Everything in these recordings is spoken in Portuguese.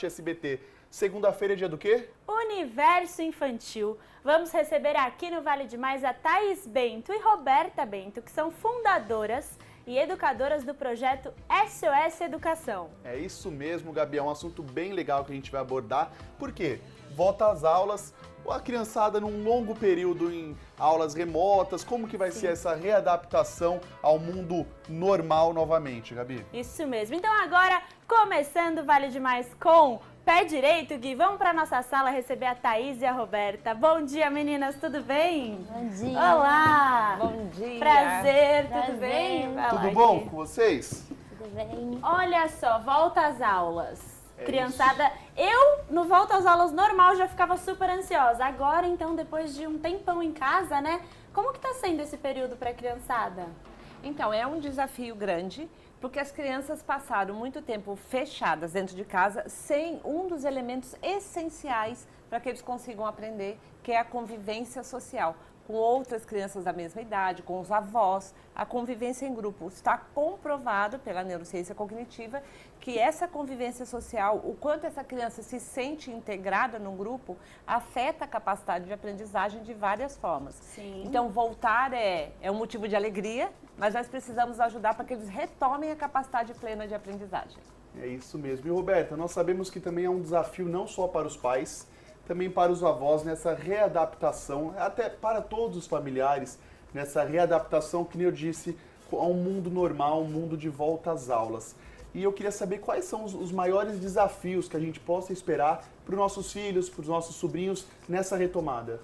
SBT. Segunda-feira é dia do quê? Universo Infantil. Vamos receber aqui no Vale Demais a Thaís Bento e Roberta Bento, que são fundadoras e educadoras do projeto SOS Educação. É isso mesmo, Gabi, é um assunto bem legal que a gente vai abordar. Por quê? Volta às aulas, a criançada num longo período em aulas remotas, como que vai ser essa readaptação ao mundo normal novamente, Gabi? Isso mesmo. Então agora, começando o Vale Demais com pé direito, Gui, vamos para nossa sala receber a Thaís e a Roberta. Bom dia, meninas, tudo bem? Bom dia. Olá! Bom dia. Prazer, tudo bem? Vai Tudo lá, bom Gui. com vocês? Tudo bem? Olha só, volta às aulas. É Criançada, eu no volta às aulas normal já ficava super ansiosa. Agora, então, depois de um tempão em casa, né? Como que tá sendo esse período para a criançada? Então, é um desafio grande, porque as crianças passaram muito tempo fechadas dentro de casa, sem um dos elementos essenciais para que eles consigam aprender, que é a convivência social, com outras crianças da mesma idade, com os avós, a convivência em grupo. Está comprovado pela neurociência cognitiva que essa convivência social, o quanto essa criança se sente integrada num grupo, afeta a capacidade de aprendizagem de várias formas. Sim. Então, voltar é um motivo de alegria, mas nós precisamos ajudar para que eles retomem a capacidade plena de aprendizagem. É isso mesmo. E Roberta, nós sabemos que também é um desafio não só para os pais, também para os avós nessa readaptação, até para todos os familiares, nessa readaptação, que nem eu disse, a um mundo normal, um mundo de volta às aulas. E eu queria saber quais são os maiores desafios que a gente possa esperar para os nossos filhos, para os nossos sobrinhos nessa retomada.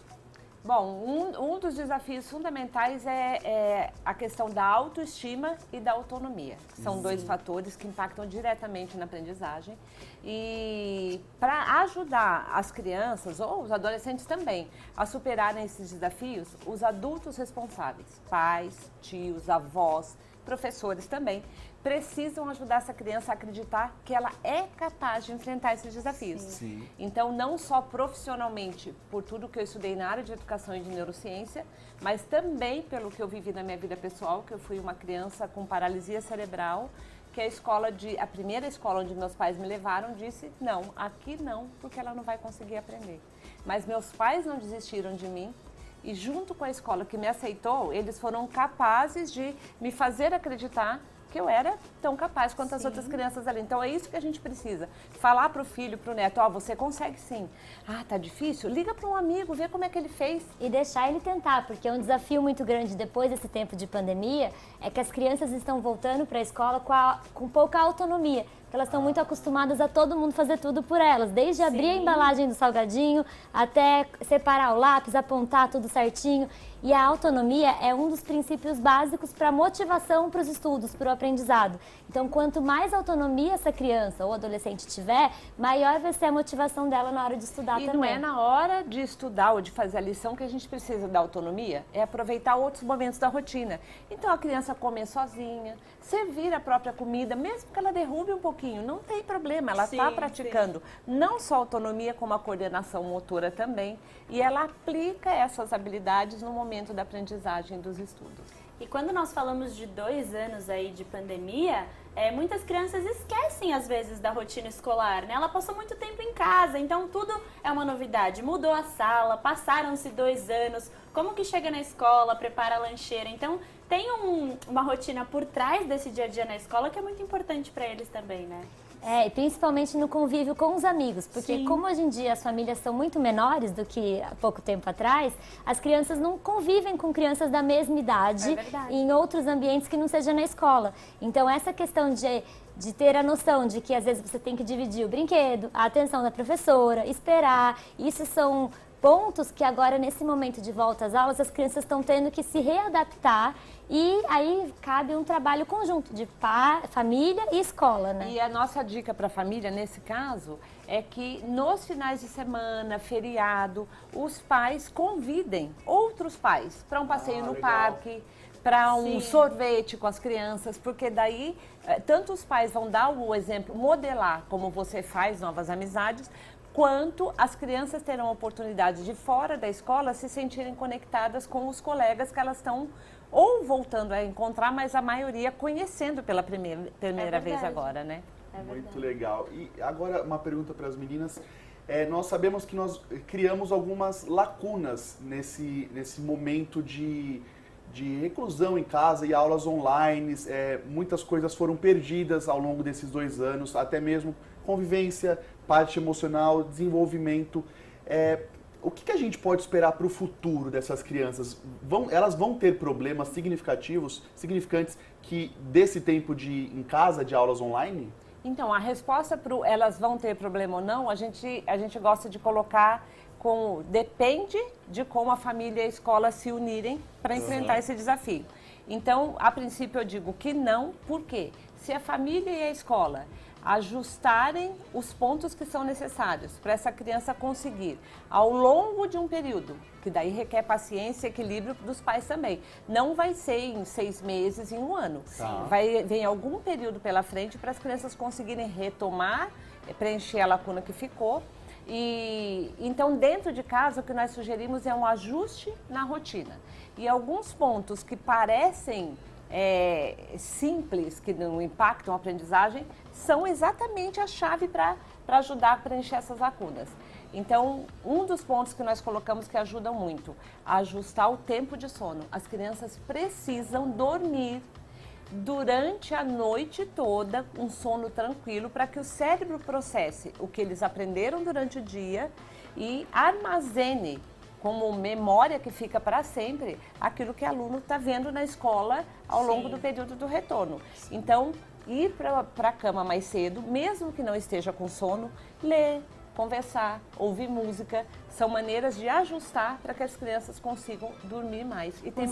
Bom, um dos desafios fundamentais é a questão da autoestima e da autonomia. São dois fatores que impactam diretamente na aprendizagem. E para ajudar as crianças, ou os adolescentes também, a superarem esses desafios, os adultos responsáveis, pais, tios, avós, professores também, precisam ajudar essa criança a acreditar que ela é capaz de enfrentar esses desafios. Sim. Então, não só profissionalmente, por tudo que eu estudei na área de educação e de neurociência, mas também pelo que eu vivi na minha vida pessoal, que eu fui uma criança com paralisia cerebral, que a primeira escola onde meus pais me levaram disse, não, aqui não, porque ela não vai conseguir aprender. Mas meus pais não desistiram de mim, e junto com a escola que me aceitou, eles foram capazes de me fazer acreditar que eu era tão capaz quanto as outras crianças ali. Então, é isso que a gente precisa. Falar para o filho, para o neto, você consegue sim. Ah, tá difícil? Liga para um amigo, vê como é que ele fez. E deixar ele tentar, porque é um desafio muito grande depois desse tempo de pandemia, é que as crianças estão voltando para a escola com pouca autonomia. Porque elas estão muito acostumadas a todo mundo fazer tudo por elas, desde abrir a embalagem do salgadinho, até separar o lápis, apontar tudo certinho. E a autonomia é um dos princípios básicos para a motivação para os estudos, para o aprendizado. Então, quanto mais autonomia essa criança ou adolescente tiver, maior vai ser a motivação dela na hora de estudar E também. não é na hora de estudar ou de fazer a lição que a gente precisa da autonomia, é aproveitar outros momentos da rotina. Então, a criança come sozinha, servir a própria comida, mesmo que ela derrube um pouquinho, não tem problema, ela está praticando não só autonomia, como a coordenação motora também, e ela aplica essas habilidades no momento da aprendizagem dos estudos. E quando nós falamos de 2 anos aí de pandemia, muitas crianças esquecem às vezes da rotina escolar, né? Ela passou muito tempo em casa, então tudo é uma novidade. Mudou a sala, passaram-se 2 anos, como que chega na escola, prepara a lancheira. Então tem uma rotina por trás desse dia a dia na escola que é muito importante para eles também, né? E principalmente no convívio com os amigos, porque como hoje em dia as famílias são muito menores do que há pouco tempo atrás, as crianças não convivem com crianças da mesma idade em outros ambientes que não seja na escola. Então essa questão de ter a noção de que às vezes você tem que dividir o brinquedo, a atenção da professora, esperar, isso são pontos que agora, nesse momento de volta às aulas, as crianças estão tendo que se readaptar e aí cabe um trabalho conjunto de família e escola, né? E a nossa dica para a família, nesse caso, é que nos finais de semana, feriado, os pais convidem outros pais para um passeio no parque, para um sorvete com as crianças, porque daí tanto os pais vão dar o exemplo, modelar como você faz novas amizades, quanto as crianças terão a oportunidade de fora da escola se sentirem conectadas com os colegas que elas estão ou voltando a encontrar, mas a maioria conhecendo pela primeira vez agora, né? É Muito legal. E agora uma pergunta para as meninas. Nós sabemos que nós criamos algumas lacunas nesse momento de reclusão em casa e aulas online. Muitas coisas foram perdidas ao longo desses 2 anos, até mesmo convivência, parte emocional, desenvolvimento. O que a gente pode esperar para o futuro dessas crianças? Elas vão ter problemas significantes desse tempo em casa, de aulas online? Então, a resposta para elas vão ter problema ou não, a gente gosta de colocar depende de como a família e a escola se unirem para enfrentar esse desafio. Então, a princípio eu digo que não, por quê? Se a família e a escola ajustarem os pontos que são necessários para essa criança conseguir ao longo de um período, que daí requer paciência e equilíbrio dos pais também. Não vai ser em 6 meses, em 1 ano. Vem algum período pela frente para as crianças conseguirem retomar, preencher a lacuna que ficou. E então, dentro de casa, o que nós sugerimos é um ajuste na rotina. E alguns pontos que parecem simples, que não impactam a aprendizagem, são exatamente a chave para ajudar a preencher essas lacunas. Então, um dos pontos que nós colocamos que ajudam muito, ajustar o tempo de sono. As crianças precisam dormir durante a noite toda, um sono tranquilo, para que o cérebro processe o que eles aprenderam durante o dia e armazene como memória que fica para sempre aquilo que o aluno está vendo na escola ao longo do período do retorno. Então, ir para a cama mais cedo, mesmo que não esteja com sono, ler, conversar, ouvir música, são maneiras de ajustar para que as crianças consigam dormir mais. E tem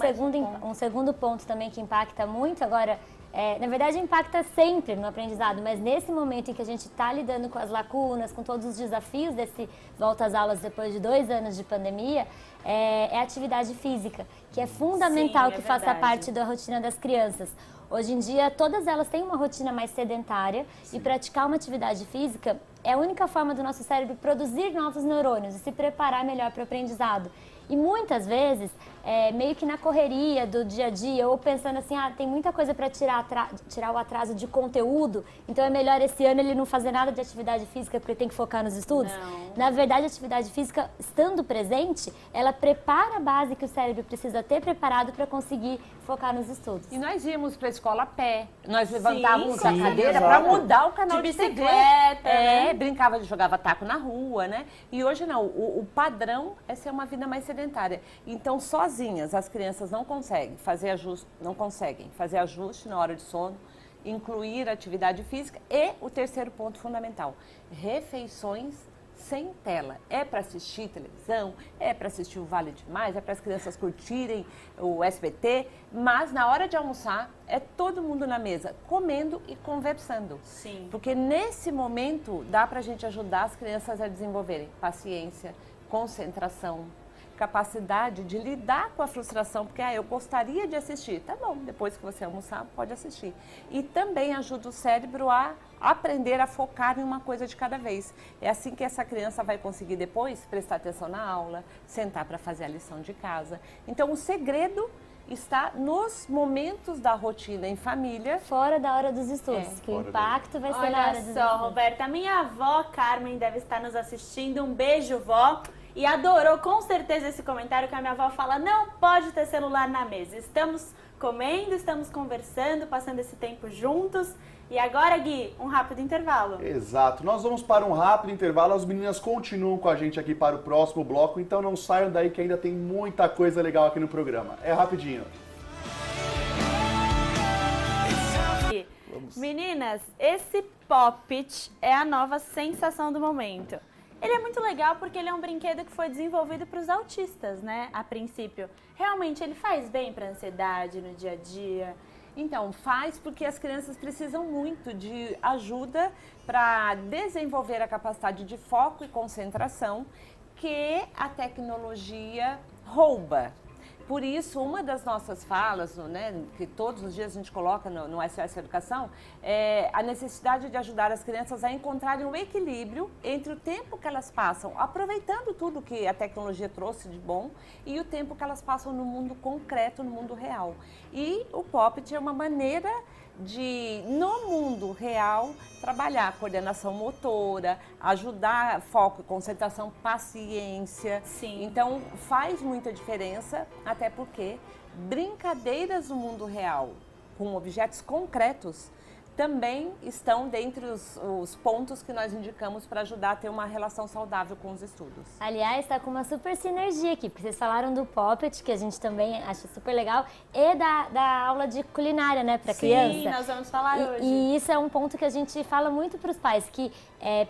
um segundo ponto também que impacta muito agora, na verdade impacta sempre no aprendizado, mas nesse momento em que a gente está lidando com as lacunas, com todos os desafios desse volta às aulas depois de 2 anos de pandemia, é a atividade física, que é fundamental que faça parte da rotina das crianças. Hoje em dia, todas elas têm uma rotina mais sedentária e praticar uma atividade física é a única forma do nosso cérebro produzir novos neurônios e se preparar melhor para o aprendizado. E muitas vezes, meio que na correria do dia a dia, ou pensando assim, tem muita coisa para tirar o atraso de conteúdo, então é melhor esse ano ele não fazer nada de atividade física porque tem que focar nos estudos. Não. Na verdade, a atividade física, estando presente, ela prepara a base que o cérebro precisa ter preparado para conseguir focar nos estudos. E nós íamos para a escola a pé, nós levantávamos a sim, cadeira exato. para mudar o canal de bicicleta, TV. né? Brincava, jogava taco na rua, né? E hoje não, o padrão é ser uma vida mais sedentária. Então, sozinhas, as crianças não conseguem fazer ajuste na hora de sono, incluir atividade física e o terceiro ponto fundamental, refeições sem tela. É para assistir televisão, é para assistir o Vale Demais, é para as crianças curtirem o SBT, mas na hora de almoçar é todo mundo na mesa, comendo e conversando. Sim. Porque nesse momento dá para a gente ajudar as crianças a desenvolverem paciência, concentração, capacidade de lidar com a frustração, porque eu gostaria de assistir. Tá bom, depois que você almoçar, pode assistir. E também ajuda o cérebro a aprender a focar em uma coisa de cada vez. É assim que essa criança vai conseguir depois prestar atenção na aula, sentar para fazer a lição de casa. Então, o segredo está nos momentos da rotina em família. Fora da hora dos estudos, que o impacto vai ser na hora dos estudos. Olha só, Roberta, a minha avó Carmen deve estar nos assistindo. Um beijo, vó. E adorou com certeza esse comentário que a minha avó fala, não pode ter celular na mesa. Estamos comendo, estamos conversando, passando esse tempo juntos. E agora, Gui, um rápido intervalo. Exato. Nós vamos para um rápido intervalo. As meninas continuam com a gente aqui para o próximo bloco, então não saiam daí que ainda tem muita coisa legal aqui no programa. É rapidinho. Meninas, esse Pop-It é a nova sensação do momento. Ele é muito legal porque ele é um brinquedo que foi desenvolvido para os autistas, né? A princípio. Realmente, ele faz bem para a ansiedade no dia a dia. Então, faz porque as crianças precisam muito de ajuda para desenvolver a capacidade de foco e concentração que a tecnologia rouba. Por isso, uma das nossas falas, né, que todos os dias a gente coloca no SOS Educação, é a necessidade de ajudar as crianças a encontrarem um equilíbrio entre o tempo que elas passam aproveitando tudo que a tecnologia trouxe de bom e o tempo que elas passam no mundo concreto, no mundo real. E o Pop-It é uma maneira de, no mundo real, trabalhar coordenação motora, ajudar foco, concentração, paciência. Sim. Então, faz muita diferença, até porque brincadeiras no mundo real com objetos concretos também estão dentre os pontos que nós indicamos para ajudar a ter uma relação saudável com os estudos. Aliás, está com uma super sinergia aqui, porque vocês falaram do Poppet, que a gente também acha super legal, e da aula de culinária, né, para criança. Sim, nós vamos falar hoje. E isso é um ponto que a gente fala muito para os pais, que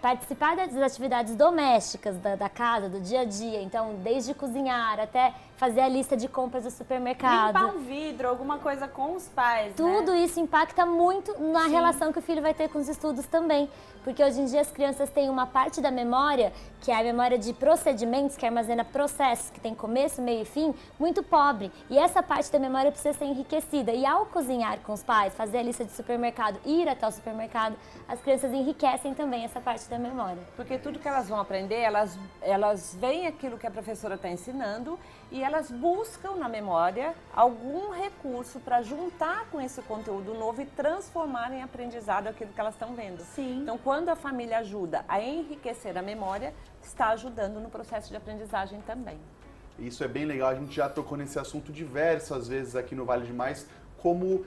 participar das atividades domésticas da casa, do dia a dia, então desde cozinhar até fazer a lista de compras do supermercado. Limpar um vidro, alguma coisa com os pais, Tudo né? isso impacta muito na relação que o filho vai ter com os estudos também. Porque hoje em dia as crianças têm uma parte da memória, que é a memória de procedimentos, que armazena processos, que tem começo, meio e fim, muito pobre. E essa parte da memória precisa ser enriquecida. E ao cozinhar com os pais, fazer a lista de supermercado, ir até o supermercado, as crianças enriquecem também essa parte da memória. Porque tudo que elas vão aprender, elas veem aquilo que a professora está ensinando e elas buscam na memória algum recurso para juntar com esse conteúdo novo e transformar em aprendizado aquilo que elas estão vendo. Sim. Então, quando a família ajuda a enriquecer a memória, está ajudando no processo de aprendizagem também. Isso é bem legal, a gente já tocou nesse assunto diversas vezes aqui no Vale Mais, como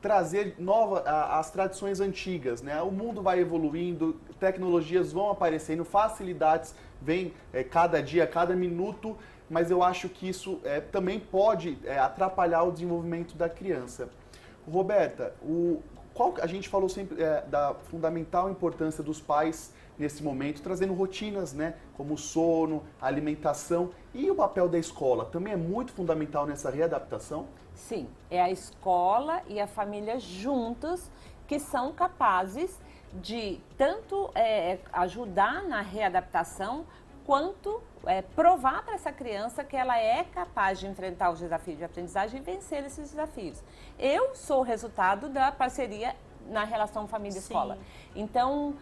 trazer as tradições antigas, né? O mundo vai evoluindo, tecnologias vão aparecendo, facilidades vêm cada dia, cada minuto, mas eu acho que isso também pode atrapalhar o desenvolvimento da criança. Roberta, a gente falou sempre da fundamental importância dos pais nesse momento, trazendo rotinas, né, como sono, alimentação, e o papel da escola também é muito fundamental nessa readaptação? Sim, é a escola e a família juntos que são capazes de tanto ajudar na readaptação, quanto provar para essa criança que ela é capaz de enfrentar os desafios de aprendizagem e vencer esses desafios. Eu sou o resultado da parceria na relação família-escola. Então,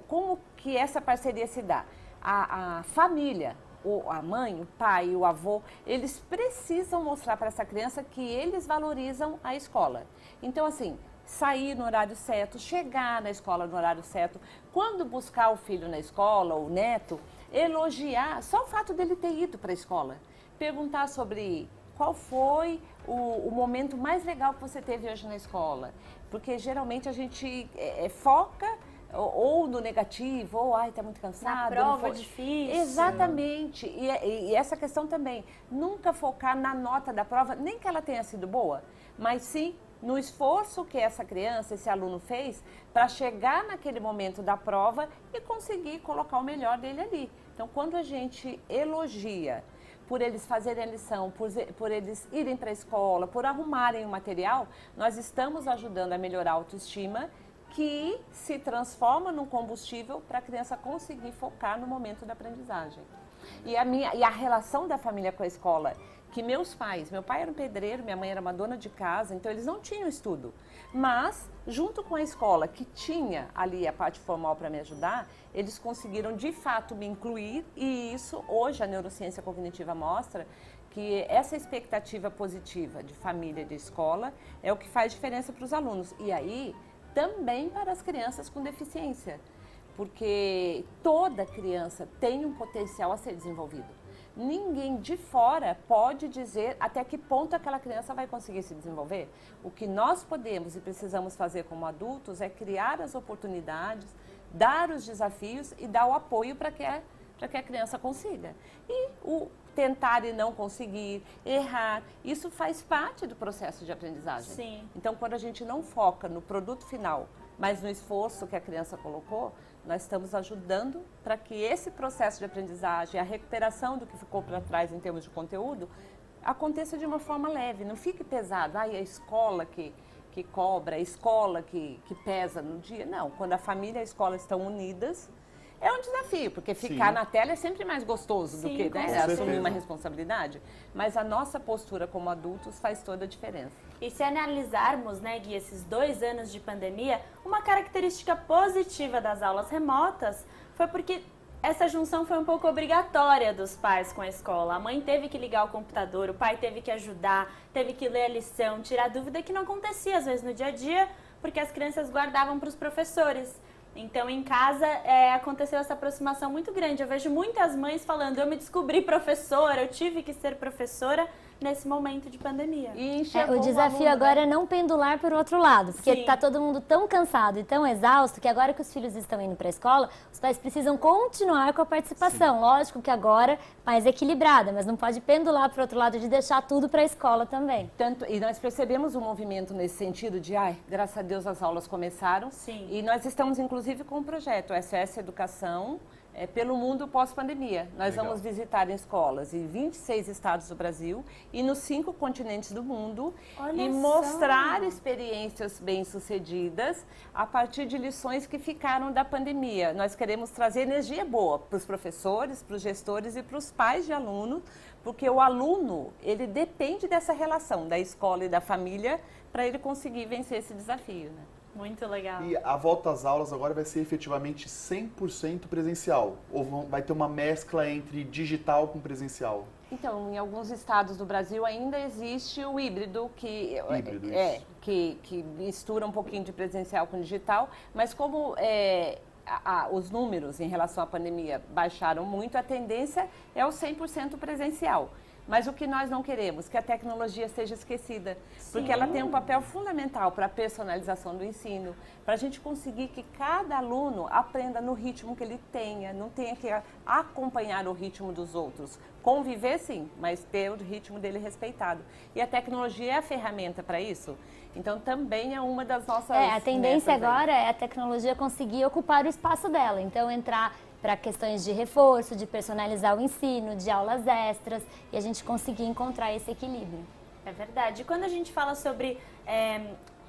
como que essa parceria se dá? A família, a mãe, o pai, o avô, eles precisam mostrar para essa criança que eles valorizam a escola. Então, assim, sair no horário certo, chegar na escola no horário certo, quando buscar o filho na escola, o neto, elogiar só o fato dele ter ido para a escola, perguntar sobre qual foi o momento mais legal que você teve hoje na escola, porque geralmente a gente foca ou no negativo, ou ai, tá muito cansado. Na prova difícil. Exatamente, e essa questão também, nunca focar na nota da prova, nem que ela tenha sido boa, mas sim no esforço que essa criança, esse aluno fez para chegar naquele momento da prova e conseguir colocar o melhor dele ali. Então, quando a gente elogia por eles fazerem a lição, por eles irem para a escola, por arrumarem o material, nós estamos ajudando a melhorar a autoestima, que se transforma num combustível para a criança conseguir focar no momento da aprendizagem. E a relação da família com a escola, que meu pai era um pedreiro, minha mãe era uma dona de casa, então eles não tinham estudo. Mas, junto com a escola, que tinha ali a parte formal para me ajudar, eles conseguiram de fato me incluir, e isso, hoje, a neurociência cognitiva mostra que essa expectativa positiva de família e de escola é o que faz diferença para os alunos. E aí, também para as crianças com deficiência, porque toda criança tem um potencial a ser desenvolvido. Ninguém de fora pode dizer até que ponto aquela criança vai conseguir se desenvolver. O que nós podemos e precisamos fazer como adultos é criar as oportunidades, dar os desafios e dar o apoio para que a criança consiga. E o tentar e não conseguir, errar, isso faz parte do processo de aprendizagem. Sim. Então, quando a gente não foca no produto final, mas no esforço que a criança colocou, nós estamos ajudando para que esse processo de aprendizagem, a recuperação do que ficou para trás em termos de conteúdo, aconteça de uma forma leve, não fique pesado. É a escola que cobra, a escola que pesa no dia. Não, quando a família e a escola estão unidas, é um desafio, porque ficar na tela é sempre mais gostoso do que assumir uma responsabilidade. Mas a nossa postura como adultos faz toda a diferença. E se analisarmos, né, Gui, esses 2 anos de pandemia, uma característica positiva das aulas remotas foi porque essa junção foi um pouco obrigatória dos pais com a escola. A mãe teve que ligar o computador, o pai teve que ajudar, teve que ler a lição, tirar dúvida que não acontecia às vezes no dia a dia, porque as crianças guardavam para os professores. Então, em casa, aconteceu essa aproximação muito grande. Eu vejo muitas mães falando, eu me descobri professora, eu tive que ser professora nesse momento de pandemia. O desafio agora é não pendular para o outro lado, porque está todo mundo tão cansado e tão exausto que agora que os filhos estão indo para a escola, os pais precisam continuar com a participação. Sim. Lógico que agora mais equilibrada, mas não pode pendular para o outro lado de deixar tudo para a escola também. E nós percebemos um movimento nesse sentido de, graças a Deus as aulas começaram. Sim. E nós estamos inclusive com um projeto, SOS Educação, pelo mundo pós-pandemia. Nós vamos visitar escolas em 26 estados do Brasil e nos 5 continentes do mundo. Olha e mostrar experiências bem-sucedidas a partir de lições que ficaram da pandemia. Nós queremos trazer energia boa para os professores, para os gestores e para os pais de aluno, porque o aluno, ele depende dessa relação da escola e da família para ele conseguir vencer esse desafio, né? Muito legal. E a volta às aulas agora vai ser efetivamente 100% presencial? Ou vai ter uma mescla entre digital com presencial? Então, em alguns estados do Brasil ainda existe o híbrido, que mistura um pouquinho de presencial com digital, mas como os números em relação à pandemia baixaram muito, a tendência é o 100% presencial. Mas o que nós não queremos, que a tecnologia seja esquecida, porque ela tem um papel fundamental para a personalização do ensino, para a gente conseguir que cada aluno aprenda no ritmo que ele tenha, não tenha que acompanhar o ritmo dos outros. Conviver sim, mas ter o ritmo dele respeitado. E a tecnologia é a ferramenta para isso. Então também é uma das nossas... a tendência agora é a tecnologia conseguir ocupar o espaço dela, então entrar para questões de reforço, de personalizar o ensino, de aulas extras, e a gente conseguir encontrar esse equilíbrio. É verdade. E quando a gente fala sobre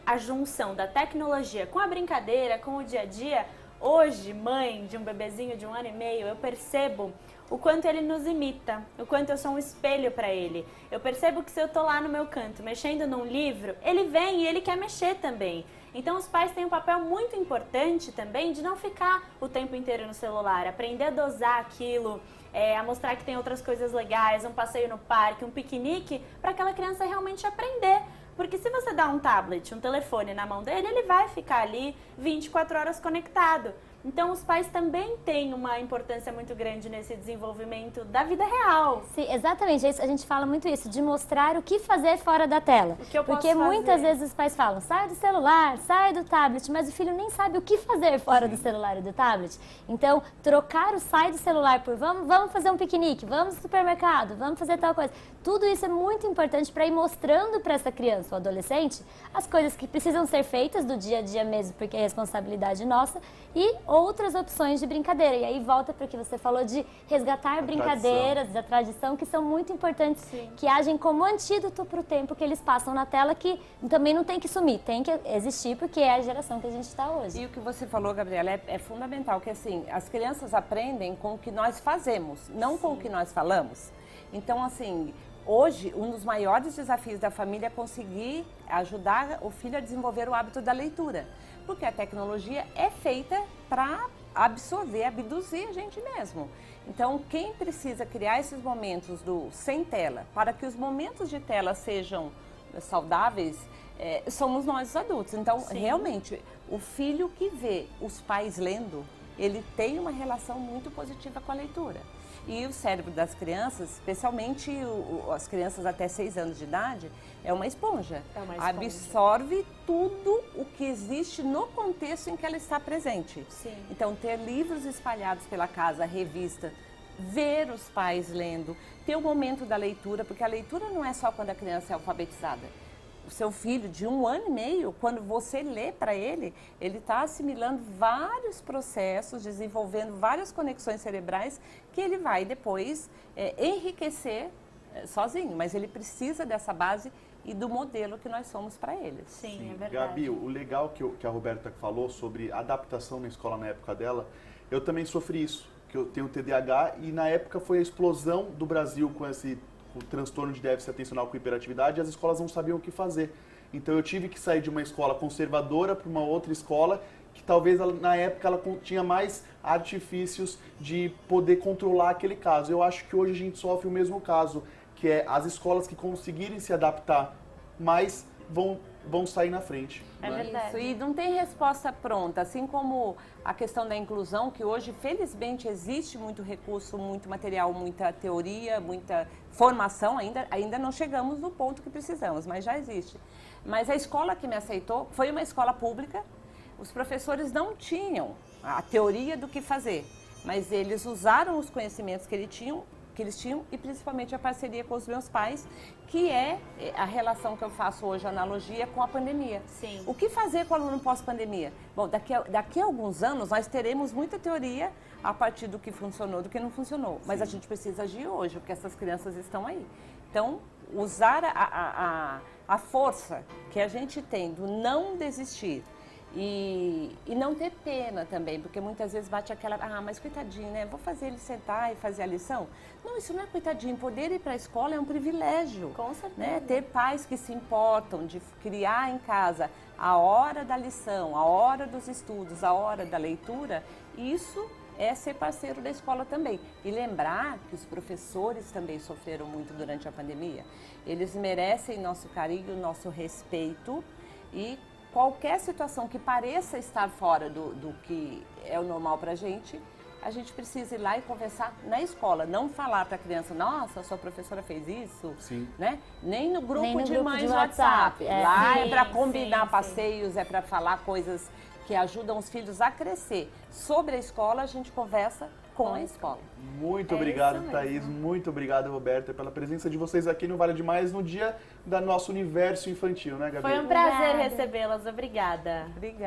a junção da tecnologia com a brincadeira, com o dia a dia, hoje, mãe de um bebezinho de 1 ano e meio, eu percebo o quanto ele nos imita, o quanto eu sou um espelho para ele. Eu percebo que se eu tô lá no meu canto mexendo num livro, ele vem e ele quer mexer também. Então os pais têm um papel muito importante também de não ficar o tempo inteiro no celular, aprender a dosar aquilo, a mostrar que tem outras coisas legais, um passeio no parque, um piquenique, para aquela criança realmente aprender. Porque se você dá um tablet, um telefone na mão dele, ele vai ficar ali 24 horas conectado. Então, os pais também têm uma importância muito grande nesse desenvolvimento da vida real. Sim, exatamente. A gente fala muito isso, de mostrar o que fazer fora da tela. O que eu posso Porque fazer? Muitas vezes os pais falam, sai do celular, sai do tablet, mas o filho nem sabe o que fazer fora do celular e do tablet. Então, trocar o sai do celular por vamos fazer um piquenique, vamos no supermercado, vamos fazer tal coisa. Tudo isso é muito importante para ir mostrando para essa criança ou adolescente as coisas que precisam ser feitas do dia a dia mesmo, porque é responsabilidade nossa, e outras opções de brincadeira. E aí volta para o que você falou de resgatar brincadeiras da tradição, que são muito importantes, que agem como antídoto para o tempo que eles passam na tela, que também não tem que sumir, tem que existir, porque é a geração que a gente está hoje. E o que você falou, Gabriela, é fundamental, que assim, as crianças aprendem com o que nós fazemos, não com o que nós falamos. Então, assim, hoje, um dos maiores desafios da família é conseguir ajudar o filho a desenvolver o hábito da leitura. Porque a tecnologia é feita para absorver, abduzir a gente mesmo. Então, quem precisa criar esses momentos sem tela, para que os momentos de tela sejam saudáveis, somos nós os adultos. Então, realmente, o filho que vê os pais lendo, ele tem uma relação muito positiva com a leitura. E o cérebro das crianças, especialmente as crianças até 6 anos de idade, é uma esponja. Absorve tudo o que existe no contexto em que ela está presente. Sim. Então, ter livros espalhados pela casa, revista, ver os pais lendo, ter o momento da leitura, porque a leitura não é só quando a criança é alfabetizada. O seu filho de 1 ano e meio, quando você lê para ele está assimilando vários processos, desenvolvendo várias conexões cerebrais que ele vai depois enriquecer sozinho. Mas ele precisa dessa base e do modelo que nós somos para eles. Sim, é verdade. Gabi, o legal que a Roberta falou sobre adaptação na escola na época dela, eu também sofri isso, que eu tenho TDAH e na época foi a explosão do Brasil com o transtorno de déficit atencional com hiperatividade, e as escolas não sabiam o que fazer. Então eu tive que sair de uma escola conservadora para uma outra escola que talvez na época ela tinha mais artifícios de poder controlar aquele caso. Eu acho que hoje a gente sofre o mesmo caso, que é as escolas que conseguirem se adaptar mais vão sair na frente. É verdade. Isso, e não tem resposta pronta, assim como a questão da inclusão, que hoje, felizmente, existe muito recurso, muito material, muita teoria, muita formação, ainda não chegamos no ponto que precisamos, mas já existe. Mas a escola que me aceitou foi uma escola pública, os professores não tinham a teoria do que fazer, mas eles usaram os conhecimentos que eles tinham e principalmente a parceria com os meus pais, que é a relação que eu faço hoje, a analogia com a pandemia. Sim. O que fazer com o aluno pós-pandemia? Bom, daqui a alguns anos nós teremos muita teoria a partir do que funcionou, do que não funcionou. Mas a gente precisa agir hoje, porque essas crianças estão aí. Então, usar a força que a gente tem do não desistir, e não ter pena também, porque muitas vezes bate aquela, mas coitadinho, né? Vou fazer ele sentar e fazer a lição. Não, isso não é coitadinho. Poder ir para a escola é um privilégio. Com certeza. Né? Ter pais que se importam de criar em casa a hora da lição, a hora dos estudos, a hora da leitura, isso é ser parceiro da escola também. E lembrar que os professores também sofreram muito durante a pandemia. Eles merecem nosso carinho, nosso respeito e qualquer situação que pareça estar fora do que é o normal para a gente precisa ir lá e conversar na escola, não falar para a criança, nossa, sua professora fez isso, Sim. Né? Nem no grupo, Nem no de grupo mães de do WhatsApp. WhatsApp. Lá Sim, é para combinar sim. passeios, é para falar coisas que ajudam os filhos a crescer. Sobre a escola, a gente conversa com a escola. Muito É obrigado, isso mesmo. Thaís. Muito obrigado, Roberta, pela presença de vocês aqui no Vale Demais no dia do nosso universo infantil, né, Gabi? Foi um prazer Obrigada. recebê-las. Obrigada. Obrigada.